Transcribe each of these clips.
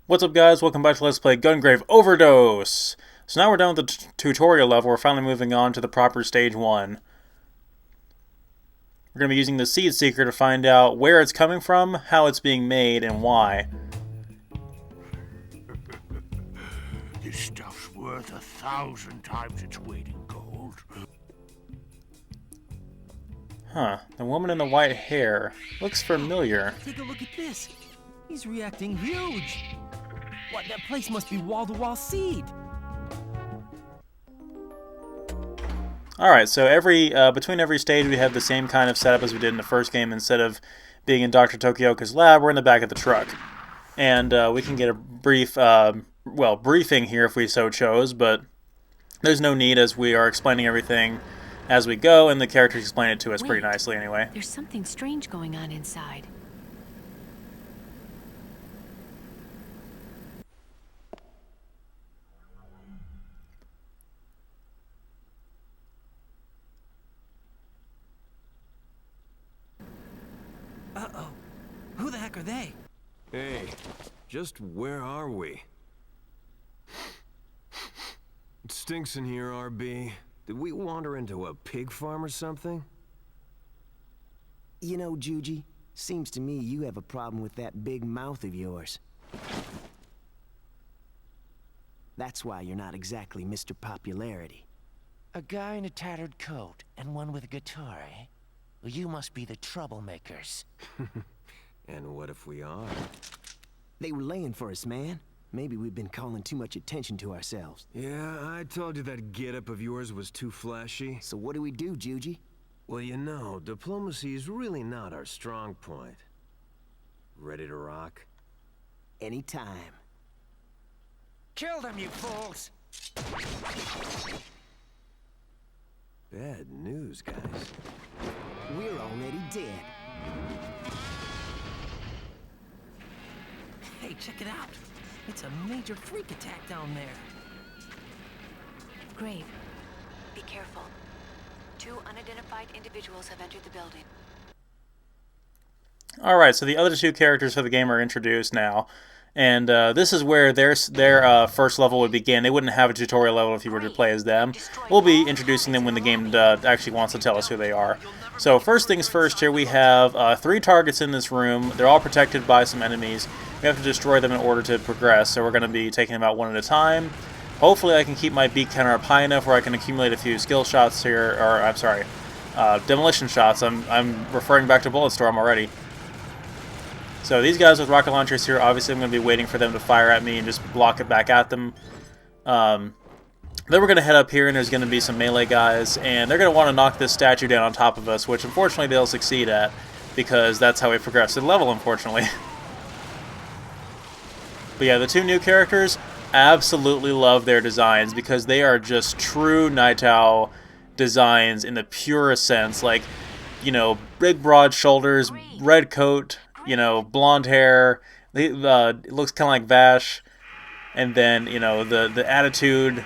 What's up, guys? Welcome back to Let's Play Gungrave Overdose! So now we're done with the tutorial level. We're finally moving on to the proper stage 1. We're going to be using the Seed Seeker to find out where it's coming from, how it's being made, and why. This stuff's worth 1,000 times its weight in gold. Huh. The woman in the white hair. Looks familiar. Take a look at this. He's reacting huge. What, that place must be wall-to-wall seed. Alright, so between every stage we have the same kind of setup as we did in the first game. Instead of being in Dr. Tokioka's lab, we're in the back of the truck. And we can get a brief, briefing here if we so chose, but there's no need as we are explaining everything as we go, and the characters explain it to us pretty nicely anyway. There's something strange going on inside. Uh-oh. Who the heck are they? Hey, just where are we? It stinks in here, RB. Did we wander into a pig farm or something? You know, Juji, seems to me you have a problem with that big mouth of yours. That's why you're not exactly Mr. Popularity. A guy in a tattered coat and one with a guitar, eh? Well, you must be the troublemakers. And what if we are? They were laying for us, man. Maybe we've been calling too much attention to ourselves. Yeah, I told you that get-up of yours was too flashy. So what do we do, Juji? Well, you know, diplomacy is really not our strong point. Ready to rock? Anytime. Kill them, you fools! Bad news, guys. We're already dead. Hey, check it out. It's a major freak attack down there. Grave, be careful. 2 unidentified individuals have entered the building. Alright, so the other 2 characters for the game are introduced now. And this is where their first level would begin. They wouldn't have a tutorial level if you were to play as them. We'll be introducing them when the game actually wants to tell us who they are. So first things first, here we have 3 targets in this room. They're all protected by some enemies. We have to destroy them in order to progress, so we're going to be taking them out one at a time. Hopefully I can keep my beat counter up high enough where I can accumulate a few skill shots here, or I'm sorry, demolition shots. I'm referring back to Bulletstorm already. So these guys with rocket launchers here, obviously I'm going to be waiting for them to fire at me and just block it back at them. Then we're going to head up here, and there's going to be some melee guys, and they're going to want to knock this statue down on top of us, which unfortunately they'll succeed at, because that's how we progress through the level, unfortunately. But yeah, the 2 new characters, absolutely love their designs, because they are just true Night Owl designs in the purest sense. Like, you know, big broad shoulders, red coat, you know, blonde hair. It looks kind of like Vash, and then, you know, the attitude,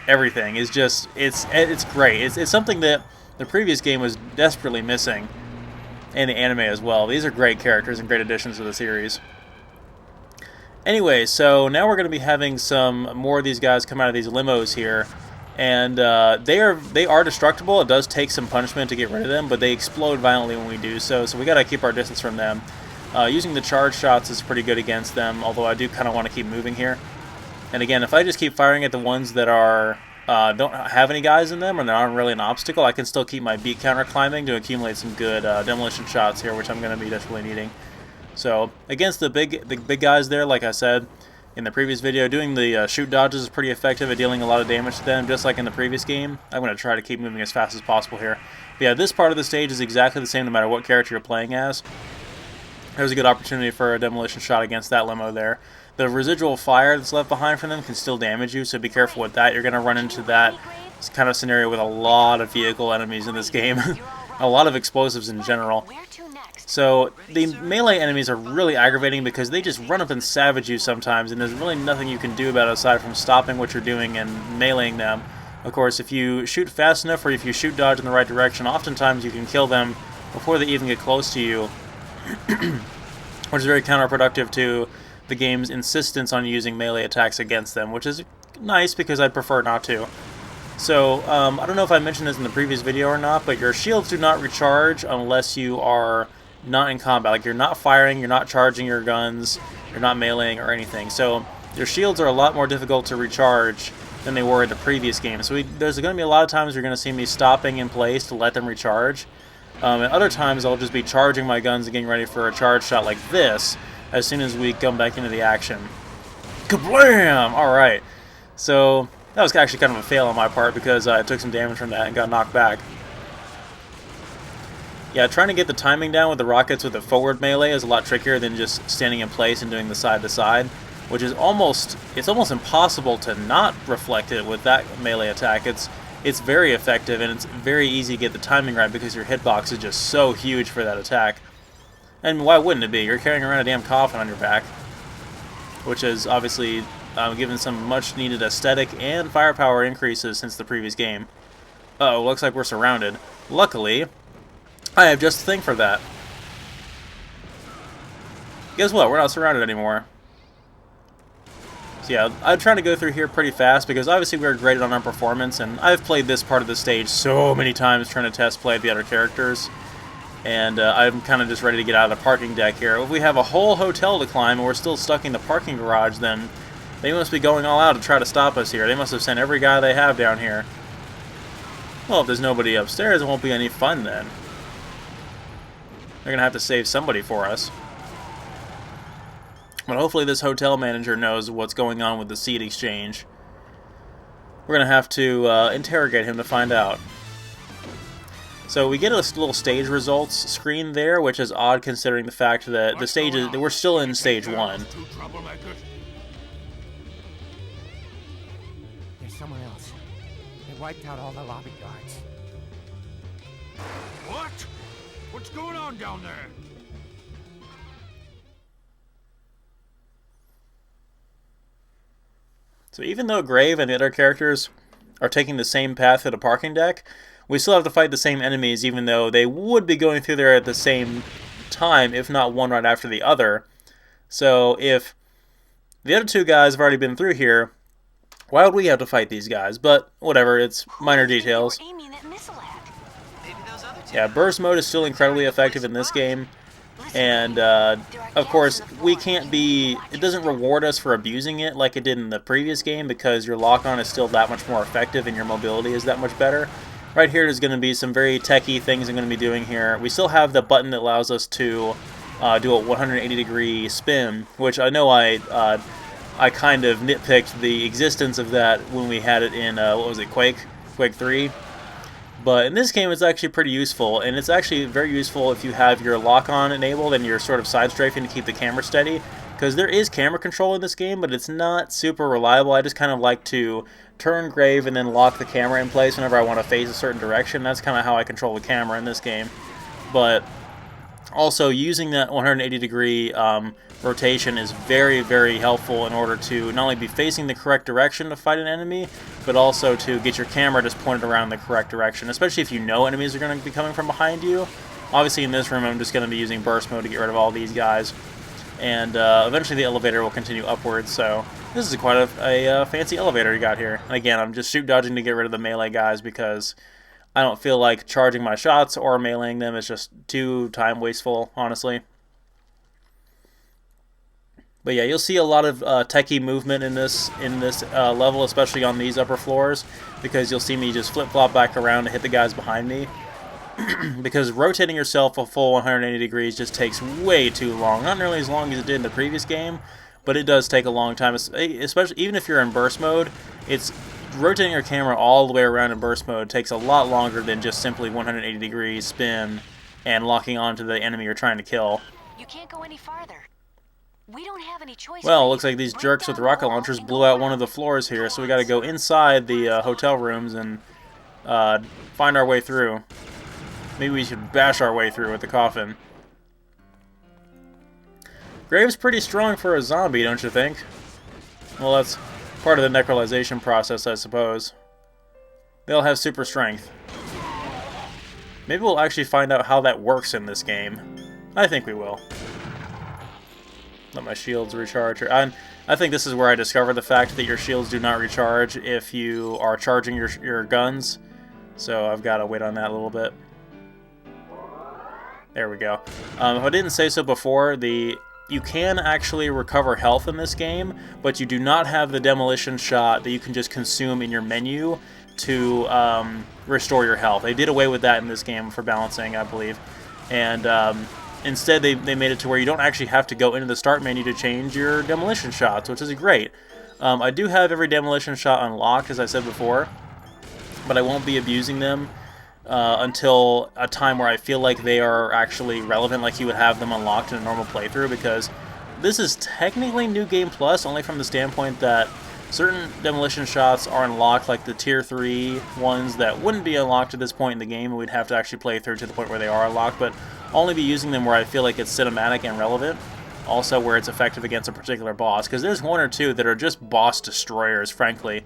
everything is just it's great. It's something that the previous game was desperately missing, and the anime as well. These are great characters and great additions to the series. Anyway, so now we're going to be having some more of these guys come out of these limos here, and they are destructible. It does take some punishment to get rid of them, but they explode violently when we do so. So we got to keep our distance from them. Using the charge shots is pretty good against them, although I do kind of want to keep moving here. And again, if I just keep firing at the ones that are don't have any guys in them, or they're not really an obstacle, I can still keep my beat counter climbing to accumulate some good demolition shots here, which I'm going to be desperately needing. So against the big guys there, like I said in the previous video, doing the shoot dodges is pretty effective at dealing a lot of damage to them, just like in the previous game. I'm going to try to keep moving as fast as possible here. But yeah, this part of the stage is exactly the same no matter what character you're playing as. There's a good opportunity for a demolition shot against that limo there. The residual fire that's left behind from them can still damage you, so be careful with that. You're going to run into that kind of scenario with a lot of vehicle enemies in this game. A lot of explosives in general. So the melee enemies are really aggravating because they just run up and savage you sometimes, and there's really nothing you can do about it aside from stopping what you're doing and meleeing them. Of course, if you shoot fast enough or if you shoot dodge in the right direction, oftentimes you can kill them before they even get close to you, which is very counterproductive to the game's insistence on using melee attacks against them, which is nice because I'd prefer not to. So, I don't know if I mentioned this in the previous video or not, but your shields do not recharge unless you are not in combat. Like, you're not firing, you're not charging your guns, you're not meleeing or anything. So, your shields are a lot more difficult to recharge than they were in the previous game. So, there's going to be a lot of times you're going to see me stopping in place to let them recharge. And other times, I'll just be charging my guns and getting ready for a charge shot like this as soon as we come back into the action. Kablam! Alright. So, that was actually kind of a fail on my part because I took some damage from that and got knocked back. Yeah, trying to get the timing down with the rockets with the forward melee is a lot trickier than just standing in place and doing the side-to-side, which is almost impossible to not reflect it with that melee attack. It's very effective, and it's very easy to get the timing right because your hitbox is just so huge for that attack. And why wouldn't it be? You're carrying around a damn coffin on your back, which is obviously given some much needed aesthetic and firepower increases since the previous game. Uh-oh, looks like we're surrounded. Luckily, I have just a thing for that. Guess what? We're not surrounded anymore. So yeah, I'm trying to go through here pretty fast because obviously we're graded on our performance, and I've played this part of the stage so many times trying to test play the other characters. And I'm kind of just ready to get out of the parking deck here. If we have a whole hotel to climb and we're still stuck in the parking garage, then they must be going all out to try to stop us here. They must have sent every guy they have down here. Well, if there's nobody upstairs, it won't be any fun then. They're going to have to save somebody for us. But hopefully this hotel manager knows what's going on with the seat exchange. We're going to have to interrogate him to find out. So we get a little stage results screen there, which is odd considering the fact that the stage is, we're still in stage 1. There's someone else. They wiped out all the lobby guards. What? What's going on down there? So even though Grave and the other characters are taking the same path to the parking deck, we still have to fight the same enemies, even though they would be going through there at the same time, if not one right after the other. So if the other two guys have already been through here, why would we have to fight these guys? But whatever, it's minor details. Yeah, burst mode is still incredibly effective in this game. And, of course, we can't be... It doesn't reward us for abusing it like it did in the previous game because your lock-on is still that much more effective and your mobility is that much better. Right here there's going to be some very techy things I'm going to be doing here. We still have the button that allows us to do a 180-degree spin, which I know I kind of nitpicked the existence of that when we had it in, what was it, Quake 3? But in this game, it's actually pretty useful, and it's actually very useful if you have your lock-on enabled and you're sort of side-strafing to keep the camera steady, because there is camera control in this game, but it's not super reliable. I just kind of like to turn Grave and then lock the camera in place whenever I want to face a certain direction. That's kind of how I control the camera in this game. But also, using that 180-degree rotation is very, very helpful in order to not only be facing the correct direction to fight an enemy, but also to get your camera just pointed around the correct direction, especially if you know enemies are going to be coming from behind you. Obviously, in this room, I'm just going to be using burst mode to get rid of all these guys. And eventually the elevator will continue upwards, so this is quite a fancy elevator you got here. And again, I'm just shoot dodging to get rid of the melee guys because I don't feel like charging my shots or meleeing them is just too time wasteful, honestly. But yeah, you'll see a lot of techie movement in this level, especially on these upper floors, because you'll see me just flip-flop back around to hit the guys behind me. Because rotating yourself a full 180 degrees just takes way too long. Not nearly as long as it did in the previous game, but it does take a long time, especially even if you're in burst mode. It's rotating your camera all the way around in burst mode takes a lot longer than just simply 180 degrees spin and locking onto the enemy you're trying to kill. You can't go any farther. We don't have any choice. Well, it looks like these jerks with rocket launchers blew out one of the floors here, so we got to go inside the hotel rooms and find our way through. Maybe we should bash our way through with the coffin. Grave's pretty strong for a zombie, don't you think? Well, that's part of the necrolization process, I suppose. They'll have super strength. Maybe we'll actually find out how that works in this game. I think we will. Let my shields recharge here. I think this is where I discovered the fact that your shields do not recharge if you are charging your guns. So I've got to wait on that a little bit. There we go. If I didn't say so before, you can actually recover health in this game, but you do not have the demolition shot that you can just consume in your menu to restore your health. They did away with that in this game for balancing, I believe. And instead, they made it to where you don't actually have to go into the start menu to change your demolition shots, which is great. I do have every demolition shot unlocked, as I said before, but I won't be abusing them until a time where I feel like they are actually relevant, like you would have them unlocked in a normal playthrough, because this is technically New Game Plus, only from the standpoint that certain demolition shots are unlocked, like the Tier 3 ones that wouldn't be unlocked at this point in the game, and we'd have to actually play through to the point where they are unlocked, but only be using them where I feel like it's cinematic and relevant, also where it's effective against a particular boss, because there's one or two that are just boss destroyers, frankly.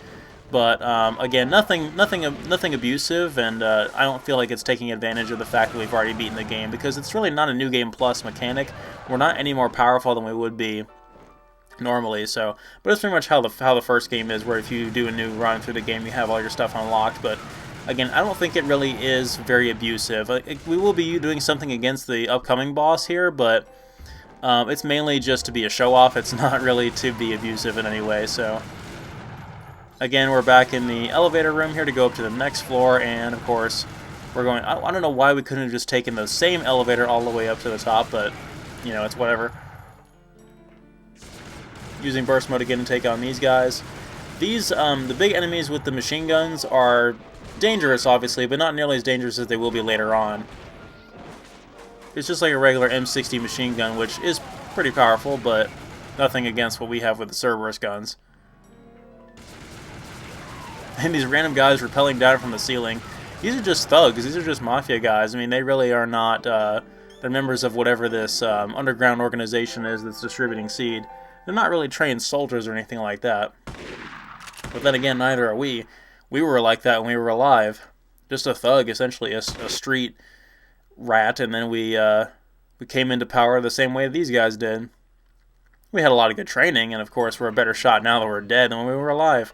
But again, nothing abusive, and I don't feel like it's taking advantage of the fact that we've already beaten the game, because it's really not a New Game Plus mechanic. We're not any more powerful than we would be normally, so, but it's pretty much how the first game is, where if you do a new run through the game, you have all your stuff unlocked. But again, I don't think it really is very abusive. We will be doing something against the upcoming boss here, but it's mainly just to be a show-off. It's not really to be abusive in any way. So again, we're back in the elevator room here to go up to the next floor, and of course we're going, I don't know why we couldn't have just taken the same elevator all the way up to the top, but you know, it's whatever. Using burst mode again to take on these guys. These, the big enemies with the machine guns are dangerous, obviously, but not nearly as dangerous as they will be later on. It's just like a regular M60 machine gun, which is pretty powerful, but nothing against what we have with the Cerberus guns. And these random guys rappelling down from the ceiling, these are just thugs, these are just mafia guys. I mean, they really are not, they're members of whatever this underground organization is that's distributing seed. They're not really trained soldiers or anything like that. But then again, neither are we. We were like that when we were alive. Just a thug, essentially, a street rat, and then we came into power the same way these guys did. We had a lot of good training, and of course we're a better shot now that we're dead than when we were alive.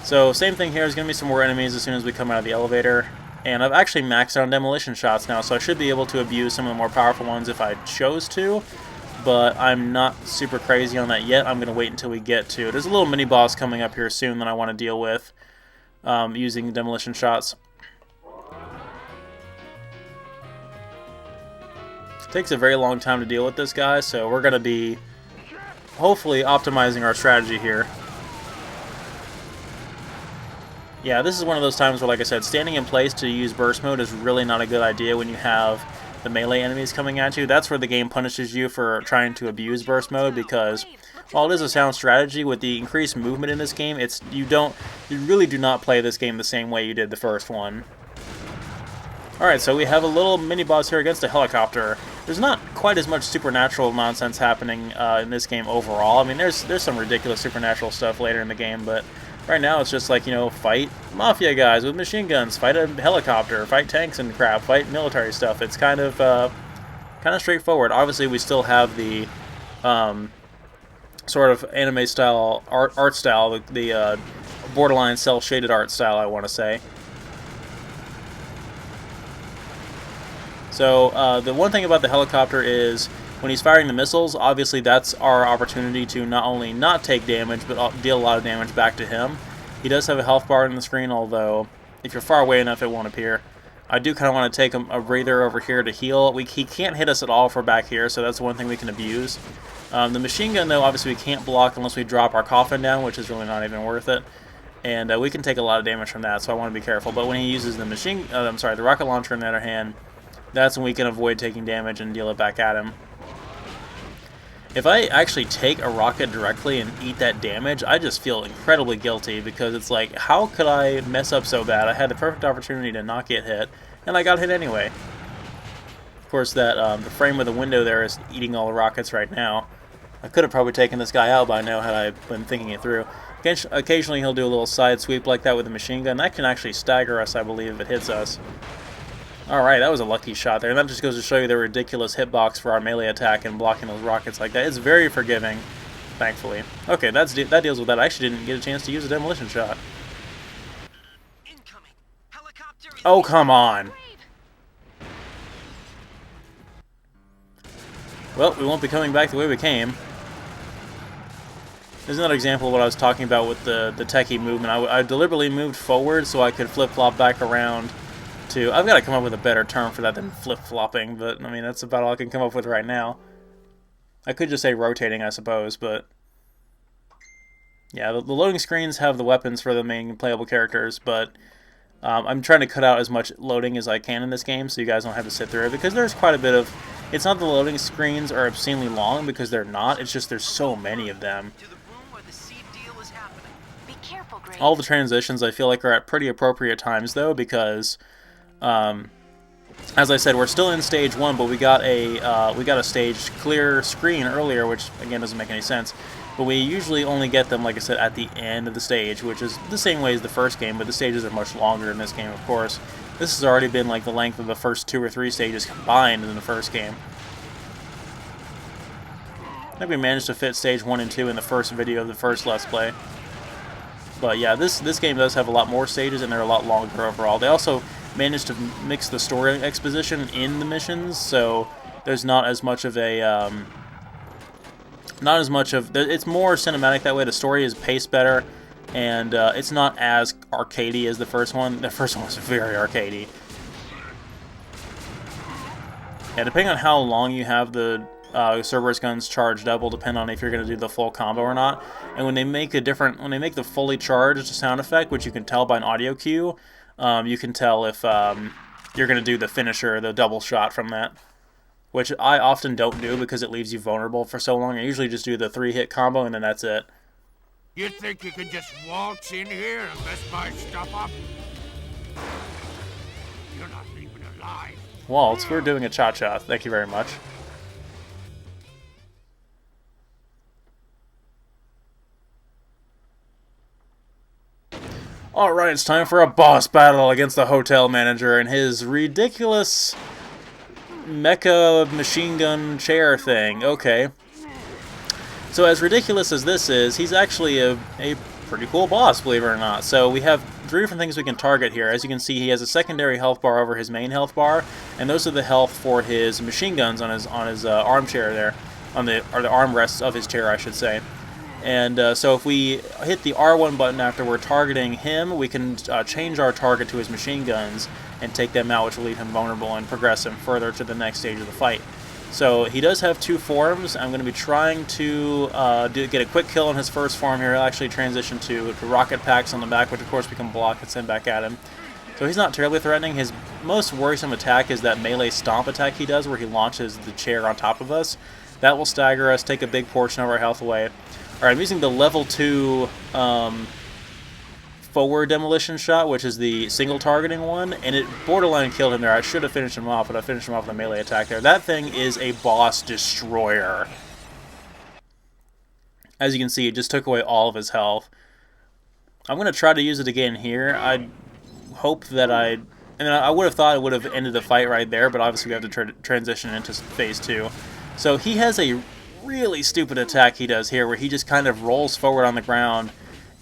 So same thing here, there's going to be some more enemies as soon as we come out of the elevator. And I've actually maxed out on demolition shots now, so I should be able to abuse some of the more powerful ones if I chose to. But I'm not super crazy on that yet. I'm going to wait until we get to... There's a little mini-boss coming up here soon that I want to deal with using demolition shots. It takes a very long time to deal with this guy, so we're going to be hopefully optimizing our strategy here. Yeah, this is one of those times where, like I said, standing in place to use burst mode is really not a good idea when you have the melee enemies coming at you. That's where the game punishes you for trying to abuse burst mode, because while it is a sound strategy, with the increased movement in this game, you really do not play this game the same way you did the first one. Alright, so we have a little mini-boss here against a helicopter. There's not quite as much supernatural nonsense happening in this game overall. I mean, there's some ridiculous supernatural stuff later in the game, but right now it's just like, you know, fight mafia guys with machine guns, fight a helicopter, fight tanks and crap, fight military stuff. It's kind of straightforward. Obviously, we still have the sort of anime style art style, the borderline cel-shaded art style, I want to say. So the one thing about the helicopter is when he's firing the missiles, obviously that's our opportunity to not only not take damage, but deal a lot of damage back to him. He does have a health bar on the screen, although if you're far away enough, it won't appear. I do kind of want to take a breather over here to heal. He can't hit us at all if we're back here, so that's one thing we can abuse. The machine gun, though, obviously we can't block unless we drop our coffin down, which is really not even worth it. And we can take a lot of damage from that, so I want to be careful. But when he uses the the rocket launcher, on the other hand, that's when we can avoid taking damage and deal it back at him. If I actually take a rocket directly and eat that damage, I just feel incredibly guilty, because it's like, how could I mess up so bad? I had the perfect opportunity to not get hit, and I got hit anyway. Of course, that the frame of the window there is eating all the rockets right now. I could have probably taken this guy out by now had I been thinking it through. Occasionally he'll do a little side sweep like that with a machine gun. That can actually stagger us, I believe, if it hits us. Alright, that was a lucky shot there, and that just goes to show you the ridiculous hitbox for our melee attack and blocking those rockets like that. It's very forgiving, thankfully. Okay, that deals with that. I actually didn't get a chance to use a demolition shot. Incoming. Helicopter is Oh, come on. Well, we won't be coming back the way we came. This is another example of what I was talking about with the techie movement. I deliberately moved forward so I could flip-flop back around to... I've got to come up with a better term for that than flip-flopping, but, I mean, that's about all I can come up with right now. I could just say rotating, I suppose, but... Yeah, the loading screens have the weapons for the main playable characters, but I'm trying to cut out as much loading as I can in this game so you guys don't have to sit through it, because there's quite a bit of... It's not the loading screens are obscenely long, because they're not, it's just there's so many of them. Be careful, Grave. All the transitions I feel like are at pretty appropriate times though, because as I said, we're still in stage 1, but we got a stage clear screen earlier, which again doesn't make any sense. But we usually only get them, like I said, at the end of the stage, which is the same way as the first game, but the stages are much longer in this game, of course. This has already been like the length of the first 2 or 3 stages combined in the first game. I think we managed to fit stage 1 and 2 in the first video of the first Let's Play. But yeah, this game does have a lot more stages, and they're a lot longer overall. They also managed to mix the story exposition in the missions, so there's not as much of a... it's more cinematic that way. The story is paced better, and it's not as arcadey as the first one. The first one was very arcadey. Yeah, depending on how long you have the Cerberus guns charged up will depend on if you're going to do the full combo or not. And when they make the fully charged sound effect, which you can tell by an audio cue, you can tell if you're going to do the finisher, the double shot from that. Which I often don't do because it leaves you vulnerable for so long. I usually just do the 3-hit combo and then that's it. You think you can just waltz in here and mess my stuff up? You're not leaving alive. Waltz, we're doing a cha-cha. Thank you very much. Alright, it's time for a boss battle against the hotel manager and his ridiculous mecha machine gun chair thing. Okay. So as ridiculous as this is, he's actually a pretty cool boss, believe it or not. So we have 3 different things we can target here. As you can see, he has a secondary health bar over his main health bar, and those are the health for his machine guns on his armchair there, or the armrests of his chair, I should say. And so if we hit the R1 button after we're targeting him, we can change our target to his machine guns and take them out, which will leave him vulnerable and progress him further to the next stage of the fight. So he does have 2 forms. I'm going to be trying to get a quick kill on his first form here. He'll actually transition to rocket packs on the back, which of course we can block and send back at him. So he's not terribly threatening. His most worrisome attack is that melee stomp attack he does, where he launches the chair on top of us. That will stagger us, take a big portion of our health away. Alright, I'm using the level 2 forward demolition shot, which is the single targeting one, and it borderline killed him there. I should have finished him off, but I finished him off with a melee attack there. That thing is a boss destroyer. As you can see, it just took away all of his health. I'm going to try to use it again here. I hope that I would have thought it would have ended the fight right there, but obviously we have to transition into phase 2. So he has a really stupid attack he does here, where he just kind of rolls forward on the ground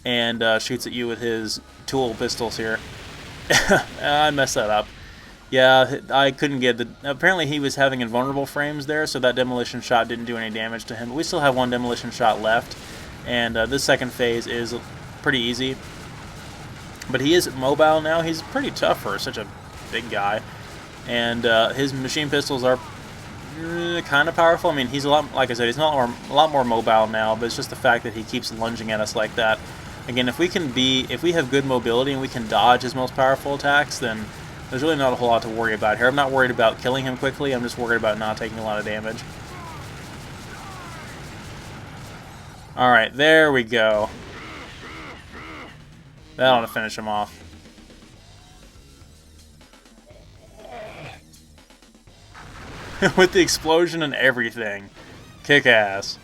and shoots at you with his tool pistols here. I messed that up. Yeah, I couldn't get the... Apparently he was having invulnerable frames there, so that demolition shot didn't do any damage to him. But we still have 1 demolition shot left, and this second phase is pretty easy. But he is mobile now. He's pretty tough for such a big guy. And his machine pistols are kind of powerful. I mean, he's a lot, like I said, he's a lot more mobile now, but it's just the fact that he keeps lunging at us like that. Again, if we have good mobility and we can dodge his most powerful attacks, then there's really not a whole lot to worry about here. I'm not worried about killing him quickly, I'm just worried about not taking a lot of damage. Alright, there we go. That ought to finish him off. With the explosion and everything. Kick ass.